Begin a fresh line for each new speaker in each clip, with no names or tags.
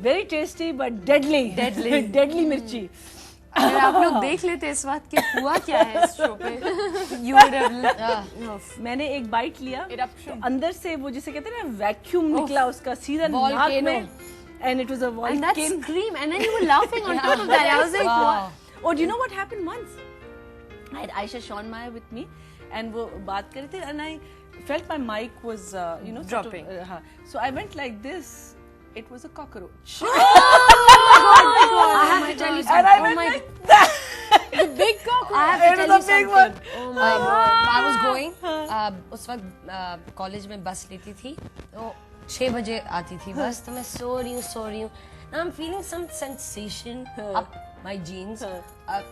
Very tasty but deadly मिर्ची।
अगर आप लोग देख लेते इस बात कि हुआ क्या है इस शो पे, you would have
मैंने एक बाइट लिया तो अंदर से वो जिसे कहते हैं ना वैक्यूम निकला उसका सीधा नाक में, and it was a volcano.
And that scream, and then you were laughing on top of that. I was like, wow.
Oh, do you know what happened once? I had Aisha Shawnmaya with me, and वो बात कर रहे थे, and I felt my mic was,
dropping.
So I went like this. It was a cockroach.
Oh my God! I have to tell you something.
And I went like that.
The big cockroach. I have to tell you something.
Oh my God! I was going. उस वक्त college में बस लेती थी, तो 6 बजे आती थी बस, तो मैं सो रही हूँ. Now I'm feeling some sensation up my jeans,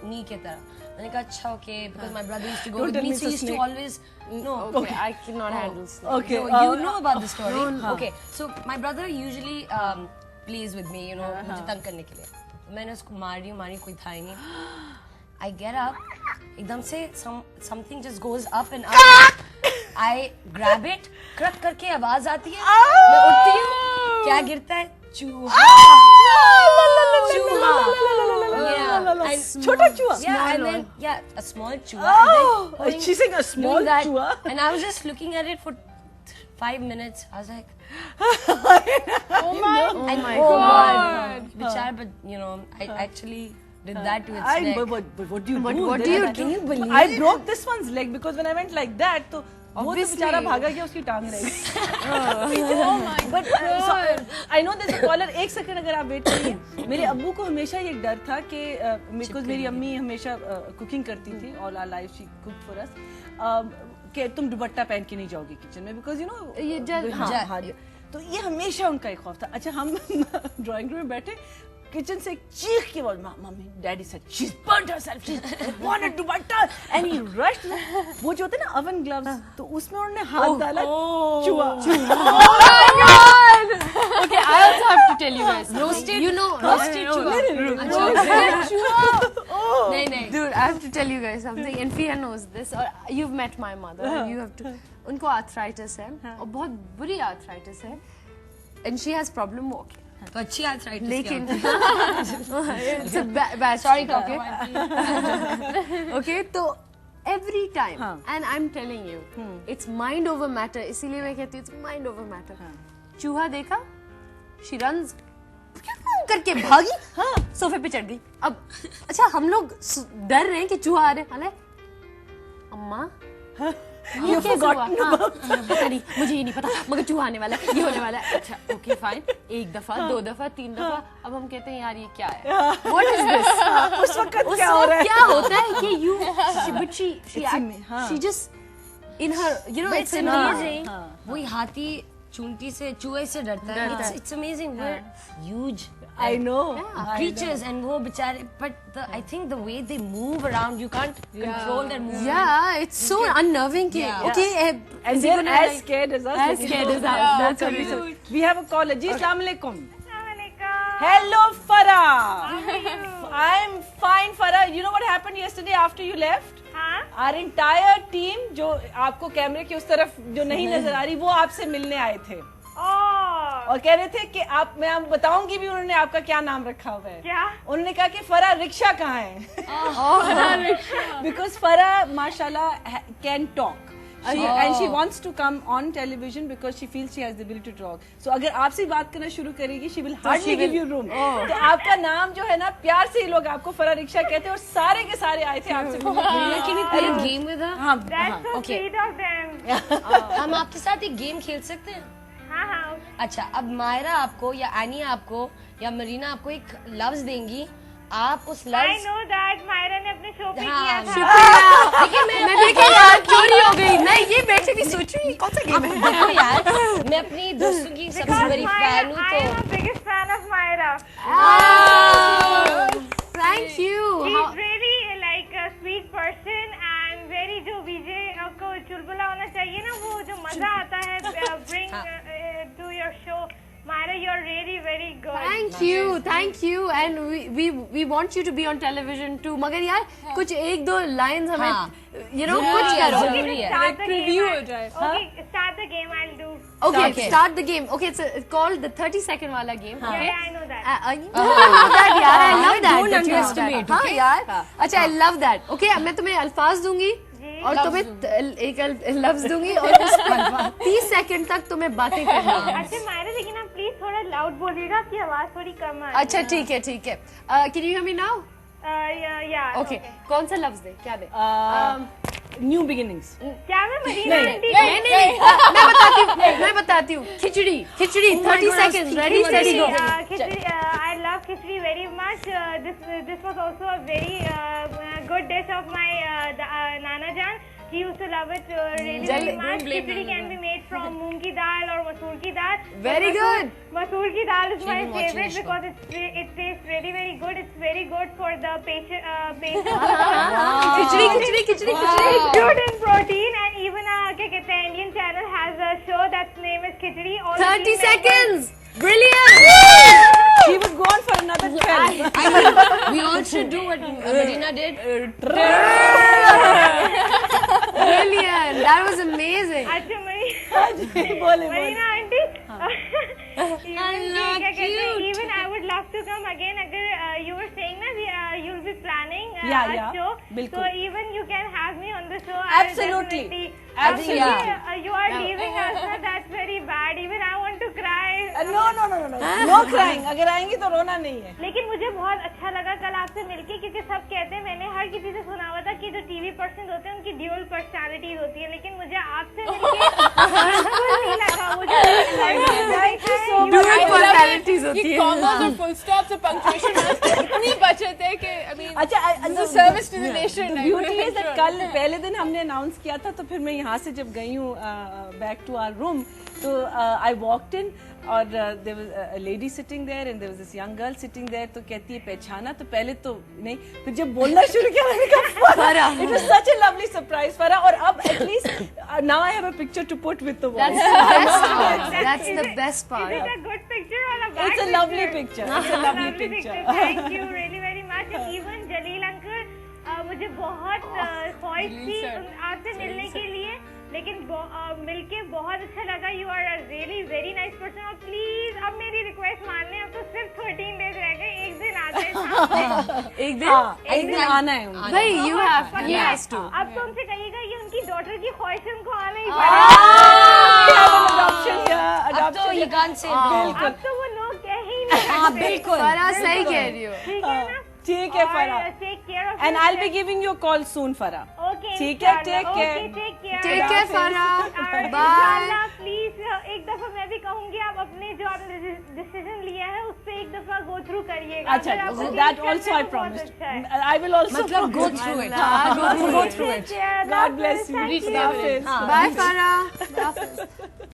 knee के तरह. मैंने कहा अच्छा okay, because my brother used to go with me, so he used to always. No,
okay, I cannot handle snake.
Okay,
so you know about the story. Okay, so my brother usually plays with me, you know, मुझे तंग करने के लिए. मैंने उसको मार रही हूँ, कोई था ही नहीं. I get up, एकदम से something just goes up and up. I grab it, क्रक करके आवाज आती है. मैं उठती हूँ, क्या गिरता है? चूहा.
छोटा चूहा.
Yeah, and then a small chua.
Oh, she's saying a small chua.
And I was just looking at it for 5 minutes. I was like,
oh my God.
Bichar, but you know, I actually did that to its neck.
But what do you do?
What do you can you believe?
I broke this one's leg because when I went like that, तो वो तो बेचारा भागा गया, उसकी टांग रह गई.
Oh my
But I know there's a caller. एक सेकंड अगर आप वेट करिए. मेरे अब्बू को हमेशा ये डर था कि because मेरी अम्मी हमेशा कुकिंग करती थी, all our life she cooked for us, कि तुम दुपट्टा पहन के नहीं जाओगी किचन में because you know
ये
हाँ, तो ये हमेशा उनका एक खौफ था. अच्छा हम ड्राइंग रूम में बैठे, किचन से एक चीख के बोल, mummy daddy said she's burnt herself, she wanted dupatta, and he rushed. वो जो होते हैं ना oven gloves, तो उसमें उन्होंने हाथ डाला, चूहा.
Oh my God! Okay, I also have to tell you guys.
Roasted,
you know, roasted
chua. नहीं.
Dude, I have to tell you guys something. And Fia knows this. Or you've met my mother. You have to. उनको arthritis है, और बहुत बुरी arthritis है, and she has problem walking.
तो अच्छी arthritis
लेकिन it's a bad sorry okay तो every time and I'm telling you it's mind over matter, इसीलिए मैं कहती हूँ it's mind over matter. चूहा देखा, she runs करके भागी, सोफे पे चढ़ गई. अब अच्छा हम लोग डर रहे हैं कि चूहा आ रहे हैं, अम्मा
You forgotten about.
पता नहीं, मुझे ये नहीं पता, मगर चूहा आने वाला है, ये होने वाला है. अच्छा ओके फाइन, 1 दफा 2 दफा 3 दफा, अब हम कहते हैं यार ये क्या है, what is this?
उस वक्त क्या हो रहा है?
क्या होता है कि she just in her, you know, it's amazing.
वही हाथी चूंटी से, चूहे से डरता है. It's amazing. We're huge.
I know.
Creatures and वो बेचारे, but I think the way they move around, you can't control their movement.
Yeah, it's so unnerving. Okay,
and they're as scared as us.
As scared as us. That's what we do.
We have a caller. Ji, Assalamu alaikum. Hello, Farah. I'm fine, Farah. You know what happened yesterday after you left? Our entire team, जो आपको कैमरे की उस तरफ जो नहीं नजर आ रही, वो आपसे मिलने आए थे. और कह रहे थे कि मैं बताऊंगी भी उन्होंने आपका क्या नाम रखा हुआ है. क्या? उन्होंने कहा कि फरा रिक्शा कहाँ है? Because फरा माशाल्लाह can talk. And she wants to come on television because she feels she has the ability to talk. So अगर आपसे बात करना शुरू करेगी, she will hardly give you room. तो आपका नाम जो है ना, प्यार से ही लोग आपको फरा रिक्शा कहते हैं, और सारे के सारे आए थे आपसे मिलने.
Can we play a game with her?
हाँ.
That's so sweet of them.
हम आपके साथ एक गेम खेल सकते हैं?
हाँ.
अच्छा, अब मायरा आपको या एनी आपको या मरीना आपको एक लफ्ज देंगी, आप उस
I
लफ्ज
know that मायरा ने अपने शो पे किया था.
मैं देखी यार, चोरी हो गई. मैं ये बैठे भी सोच रही हूँ कौन सा गेम है.
देखो यार, मैं अपनी दोस्तों की सबसे बड़ी फैन हूँ,
I am the biggest fan of Myra.
Thank you.
She's really like a sweet person and very जो विजय को चुलबुला होना चाहिए ना, वो जो मजा आता है bring to your show. Myra, you're really very good.
Thank you, and we want you to be on television too. मगर यार कुछ 1-2 lines हमें, you know, कुछ करो.
Start the game. Okay, start the game. I'll do.
Okay, start the game. Okay, it's called the 30-second wala game. Okay.
Yeah, I know that.
I love that, yaar. I love that.
Don't
that you have
underestimate,
that. हाँ यार. अच्छा, I love that. Okay, अब मैं तुम्हें अल्फाज दूंगी और तुम्हें एक लफ्ज दूंगी और 30 सेकंड तक तुम्हें बातें करना है.
अच्छा मायरा, लेकिन आप प्लीज थोड़ा लाउड बोलिएगा कि आवाज थोड़ी कम आ.
अच्छा ठीक है ठीक है. Can you hear me now?
Yeah.
Okay. कौन सा लफ्ज दे? क्या दे?
New beginnings.
क्या मैं मदीना आंटी?
नहीं, मैं बताती हूँ. खिचड़ी 30 seconds. Ready, steady, go.
Khichdi, I love khichdi very much. This was also a very good dish of my Nana Jan. He used to love it really very much. Khichdi can be made from moong ki dal or masoor ki dal.
Very good.
Masoor ki dal is my favorite because it tastes really very good. It's very good for the patient.
Khichdi.
It's good in protein, and even क्या कहते हैं, Indian channel has a show that's name is Khichdi.
30 seconds. Brilliant.
She would go on for another 12.
We all should do what Medina did.
Brilliant. That was amazing.
अच्छा Marina aunty, even I would love to come again. अगर you were saying ना you'll be planning a show,
बिल्कुल.
so even you can have me on the show.
Absolutely.
You are leaving us. That's very bad. Even I want to cry.
No crying. अगर आएंगी तो रोना नहीं है.
लेकिन मुझे बहुत अच्छा लगा कल आपसे मिलके, क्योंकि सब कहते हैं, मैंने हर किसी से सुना हुआ था कि जो टीवी पर्सन होते हैं उनकी ड्यूअल पर्सनालिटीज होती है, लेकिन मुझे आपसे मिलके बिल्कुल नहीं लगा.
Dual personalities होती है.
Commas और full stops और punctuation इतनी बचत है कि I mean
अच्छा,
service to the nation.
Beauty is that कल पहले दिन हमने अनाउंस किया था, तो फिर मैं यहाँ से जब गई हूँ बैक टू आवर रूम, तो आई वॉकड इन और there was a lady sitting there and there was this young girl sitting there. तो कहती है पहचाना, तो पहले तो नहीं, फिर जब बोलना शुरू किया मैंने कहा Farah. It was such a lovely surprise Farah. और अब at least now I have a picture to put with the wall.
That's the best part.
Is it a good picture or a bad
It's a lovely picture. It's a lovely picture.
Thank you really very much. And even Jaleel uncle, मुझे बहुत ख्वाहिश थी आपसे मिलने के लिए, लेकिन मिलके बहुत अच्छा लगा. You are a really very nice person. और प्लीज अब मेरी रिक्वेस्ट मान लें, अब तो सिर्फ 13 डेज रह गए, एक दिन आ जाए सामने.
एक दिन आना है उनको.
भाई you have to.
अब तो उनसे कहिएगा ये उनकी डॉटर की ख्वाहिश है, उनको आना ही
अब तो you can't say no.
अब तो वो नो कह ही नहीं
हाँ
सकते.
बिल्कुल.
फरा सही कह रही हो.
ठीक है ना?
ठीक है फरा.
Take care of
And I'll be giving you a call soon, Farah.
Okay.
ठीक है, take care.
Take care, Farah. Bye.
इंशाल्लाह प्लीज एक दफा मैं भी कहूंगी, आप अपने जो आपने डिसीजन लिया है उस पे एक दफा गो थ्रू करिएगा.
अच्छा, that also I promised. I will also
मतलब go through it.
go through it. God bless you.
Thank you.
Hafiz.
Bye, Farah.